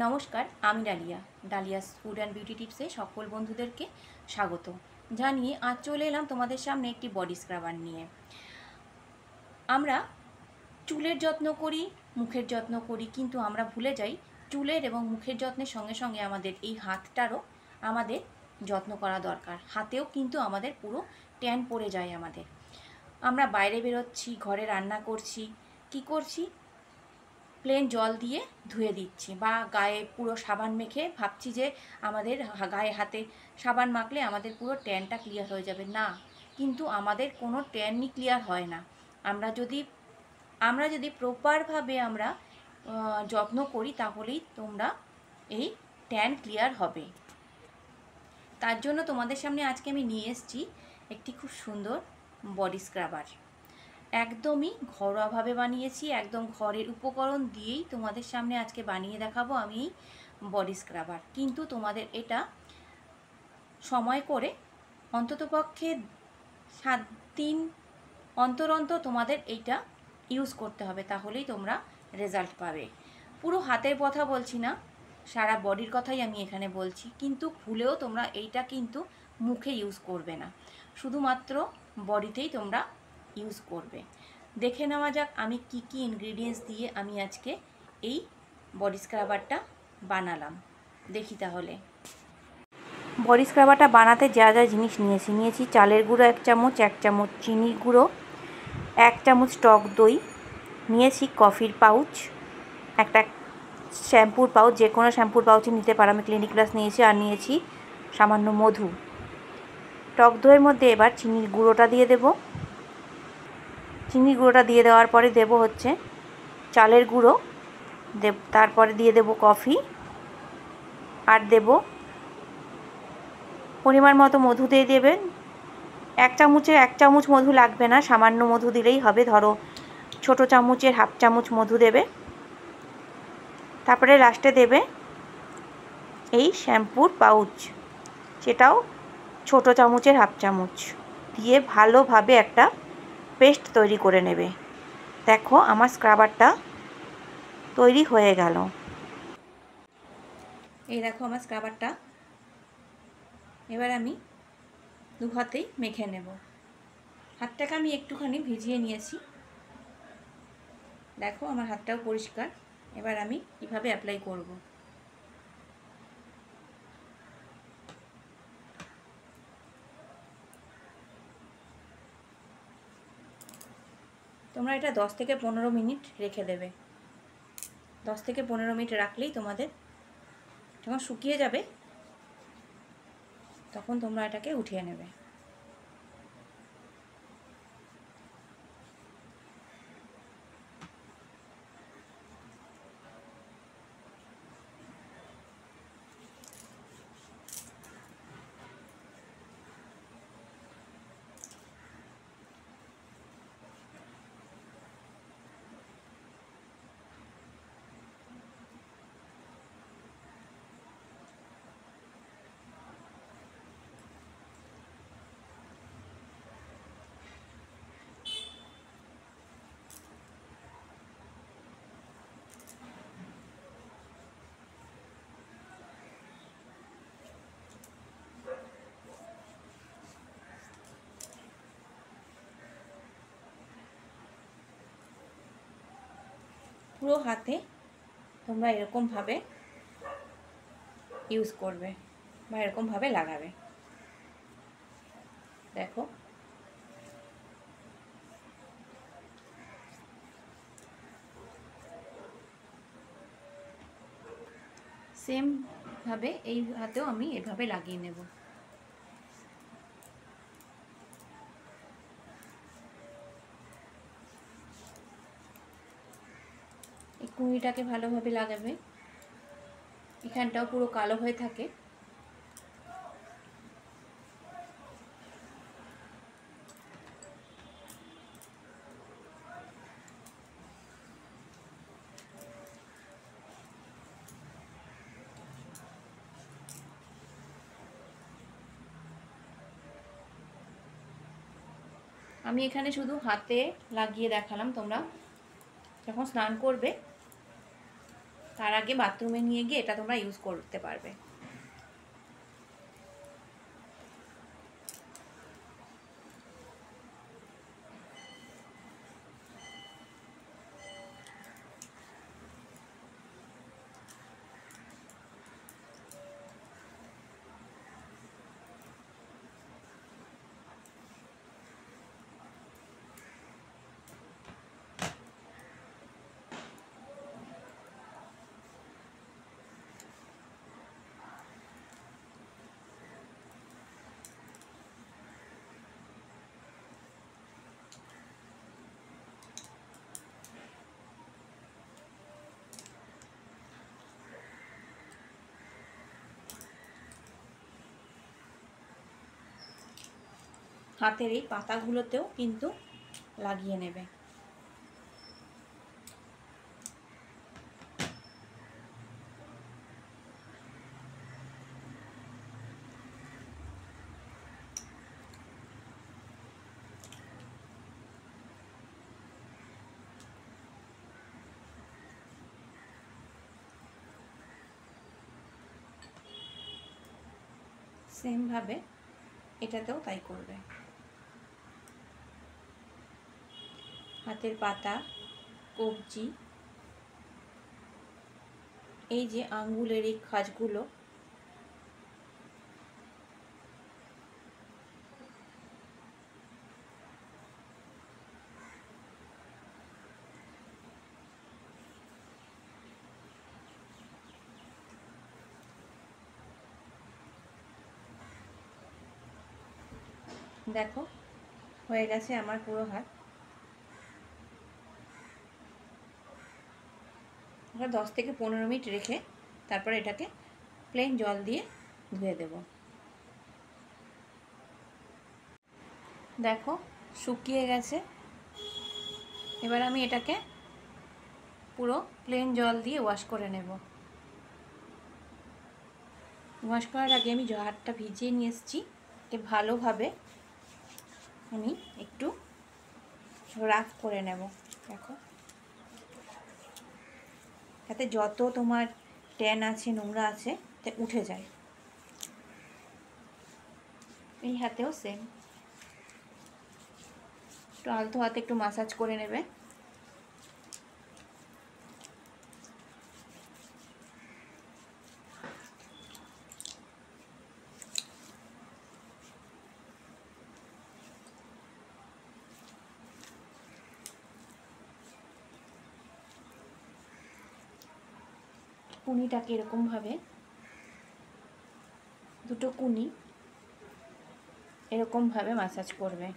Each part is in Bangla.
নমস্কার, আমি ডালিয়াস ফুড অ্যান্ড বিউটি টিপসে সকল বন্ধুদেরকে স্বাগত জানিয়ে আজ চলে এলাম তোমাদের সামনে একটি বডি স্ক্রাবার নিয়ে। আমরা চুলের যত্ন করি, মুখের যত্ন করি, কিন্তু আমরা ভুলে যাই চুলের এবং মুখের যত্নের সঙ্গে সঙ্গে আমাদের এই হাতটারও আমাদের যত্ন করা দরকার। হাতেও কিন্তু আমাদের পুরো ট্যান পড়ে যায় আমাদের। আমরা বাইরে বেরোচ্ছি, ঘরে রান্না করছি, কি করছি, প্লেন জল দিয়ে ধুয়ে দিচ্ছি বা গায়ে পুরো সাবান মেখে ভাবছি যে আমাদের গায়ে হাতে সাবান মাখলে আমাদের পুরো ট্যানটা ক্লিয়ার হয়ে যাবে। না, কিন্তু আমাদের কোনো ট্যানই ক্লিয়ার হয় না। আমরা যদি প্রপারভাবে আমরা যত্ন করি তাহলেই তোমরা এই ট্যান ক্লিয়ার হবে। তার জন্য তোমাদের সামনে আজকে আমি নিয়ে এসেছি একটি খুব সুন্দর বডি স্ক্রাবার। একদমই ঘরোয়াভাবে বানিয়েছি, একদম ঘরের উপকরণ দিয়েই তোমাদের সামনে আজকে বানিয়ে দেখাবো আমি বডি স্ক্রাবার। কিন্তু তোমাদের এটা সময় করে অন্ততপক্ষে 7 দিন অন্তর অন্তর তোমাদের এইটা ইউজ করতে হবে, তাহলেই তোমরা রেজাল্ট পাবে। পুরো হাতের কথা বলছি না, সারা বডির কথাই আমি এখানে বলছি। কিন্তু ভুলেও তোমরা এইটা কিন্তু মুখে ইউজ করবে না, শুধুমাত্র বডিতেই তোমরা ইউজ করবে। দেখে নেওয়া যাক আমি কি কি ইনগ্রিডিয়েন্টস দিয়ে আমি আজকে এই বডি স্ক্রাবারটা বানালাম। দেখি তাহলে বডি স্ক্রাবারটা বানাতে যা যা জিনিস নিয়েছি চালের গুঁড়ো 1 চামচ, 1 চামচ চিনির গুঁড়ো, 1 চামচ টক দই নিয়েছি, কফির পাউচ, একটা শ্যাম্পুর পাউচ, যে কোনো শ্যাম্পুর পাউচই নিতে পারো, আমি ক্লিনিক প্লাস নিয়েছি, আর নিয়েছি সামান্য মধু। টক দইয়ের মধ্যে এবার চিনির গুঁড়োটা দিয়ে দেব। চিনির গুঁড়োটা দিয়ে দেওয়ার পরে দেব হচ্ছে চালের গুঁড়ো, তারপরে দিয়ে দেব কফি, আর দেব পরিমাণ মতো মধু দিয়ে দেবেন। 1 চামচ মধু লাগবে না, সামান্য মধু দিলেই হবে। ধরো ছোট চামচের 1/2 চামচ মধু দেবে। তারপরে লাস্টে দেবে এই শ্যাম্পুর পাউচ, সেটাও ছোট চামচের 1/2 চামচ দিয়ে ভালোভাবে একটা পেস্ট তৈরি করে নেবে। দেখো আমার স্ক্রাবারটা তৈরি হয়ে গেল। এই দেখো আমার স্ক্রাবারটা এবার আমি 2 হাতেই মেখে নেব। হাতটাকে আমি একটুখানি ভিজিয়ে নিয়েছি, দেখো আমার হাতটাও পরিষ্কার। এবার আমি কিভাবে অ্যাপ্লাই করব। তোমরা এটা 10 থেকে 15 মিনিট রেখে দেবে। 10 থেকে 15 মিনিট রাখলেই তোমাদের যখন শুকিয়ে যাবে তখন তোমরা এটাকে উঠিয়ে নেবে। পুরো হাতে তোমরা এরকমভাবে ইউজ করবে বা এরকমভাবে লাগাবে। দেখো সেমভাবে এই হাতেও আমি এভাবে লাগিয়ে নেব। এই কুঁড়িটাকে ভালোভাবে লাগাবে, এখানটাও পুরো কালো হয়ে থাকে। আমি এখানে শুধু হাতে লাগিয়ে দেখালাম, তোমরা যখন স্নান করবে তার আগে বাথরুমে নিয়ে গিয়ে এটা তোমরা ইউজ করতে পারবে। হাতের এই পাতাগুলোতেও কিন্তু লাগিয়ে নেবে। সেমভাবে এটাতেও তাই করবে। হাতের পাতা, কবজি, এই যে আঙ্গুলের এই খাঁজগুলো, দেখো হয়ে গেছে আমার পুরো হাত। আমরা 10 থেকে 15 মিনিট রেখে তারপর এটাকে প্লেন জল দিয়ে ধুয়ে দেব। দেখো শুকিয়ে গেছে। এবার আমি এটাকে পুরো প্লেন জল দিয়ে ওয়াশ করে নেব। ওয়াশ করার আগে আমি হাতটা ভিজিয়ে নিয়ে এসেছি, ভালোভাবে আমি একটু রাফ করে নেব। দেখো যাতে যত তোমার ট্যান আছে, নোংরা আছে, উঠে যায়। এই হাতেও সেম, একটু আলতো হাতে একটু মাসাজ করে নেবে। কুনিটাকে এরকমভাবে, দুটো কুনি এরকমভাবে মাসাজ করবে।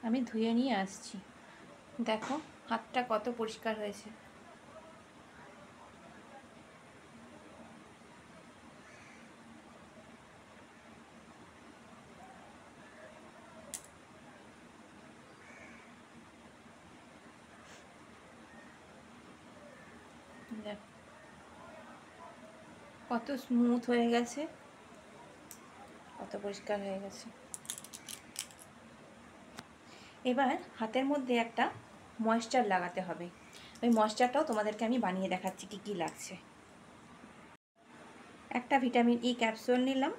আমি ধুয়ে নিয়ে আসছি। দেখো হাতটা কত পরিষ্কার হয়েছে। দেখো কত স্মুথ হয়ে গেছে, কত পরিষ্কার হয়ে গেছে। এবার হাতের মধ্যে একটা ময়েশ্চার লাগাতে হবে। ওই ময়েশ্চারটাও তোমাদেরকে আমি বানিয়ে দেখাচ্ছি কি কি লাগছে। একটা ভিটামিন ই ক্যাপসুল নিলাম,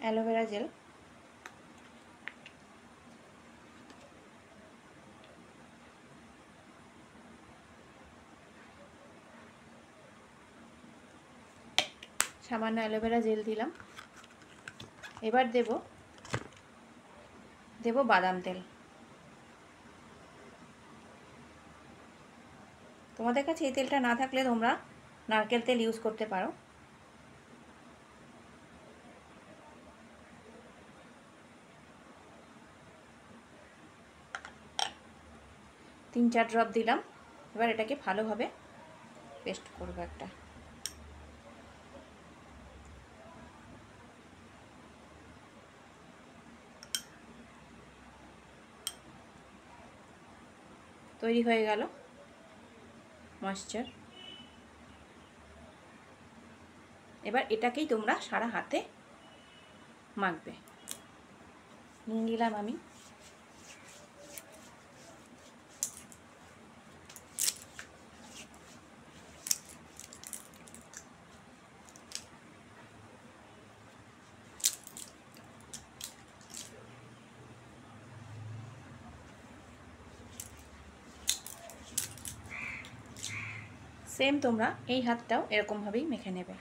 অ্যালোভেরা জেল, সামান্য অ্যালোভেরা জেল দিলাম। এবার দেব বাদাম তেল। তোমাদের কাছে এই তেলটা না থাকলে তোমরা নারকেল তেল ইউজ করতে পারো। তিন চার ড্রপ দিলাম। এবার এটাকে ভালোভাবে পেস্ট করবো একটা। তৈরি হয়ে গেল ময়েশ্চার। এবার এটাকেই তোমরা সারা হাতে মাখবে। নিয়ে নিলাম আমি। সেম তোমরা এই হাতটাও এরকমভাবেই মেখে নেবে।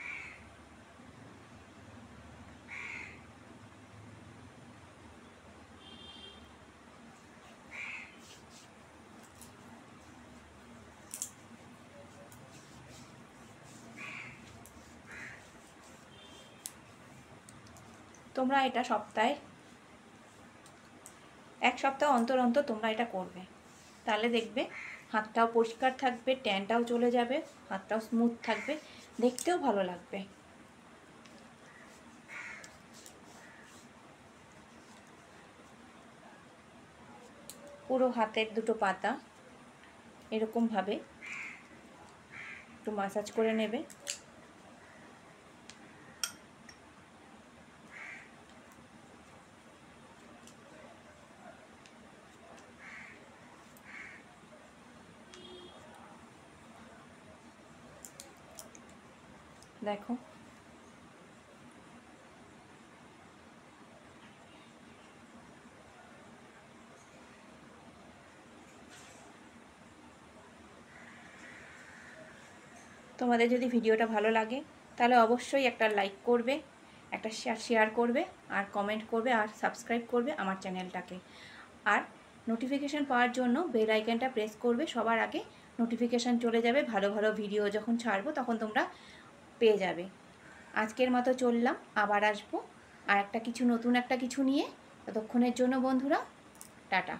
তোমরা এটা এক সপ্তাহ অন্তর অন্তর তোমরা এটা করবে, তাহলে দেখবে হাতটাও পরিষ্কার থাকবে, ট্যানটাও চলে যাবে, হাতটাও স্মুথ থাকবে, দেখতেও ভালো লাগবে। পুরো হাতের দুটো পাতা এরকমভাবে একটু মাসাজ করে নেবে। দেখো তোমাদের যদি ভিডিওটা ভালো লাগে তাহলে অবশ্যই একটা লাইক করবে, একটা শেয়ার করবে, আর কমেন্ট করবে, আর সাবস্ক্রাইব করবে আমার চ্যানেলটাকে। আর নোটিফিকেশান পাওয়ার জন্য বেল আইকনটা প্রেস করবে, সবার আগে নোটিফিকেশান চলে যাবে, ভালো ভালো ভিডিও যখন ছাড়বো তখন তোমরা পেয়ে যাবে। আজকের মতো চললাম, আবার আসবো আর নতুন একটা কিছু নিয়ে। ততক্ষণের জন্য বন্ধুরা টাটা।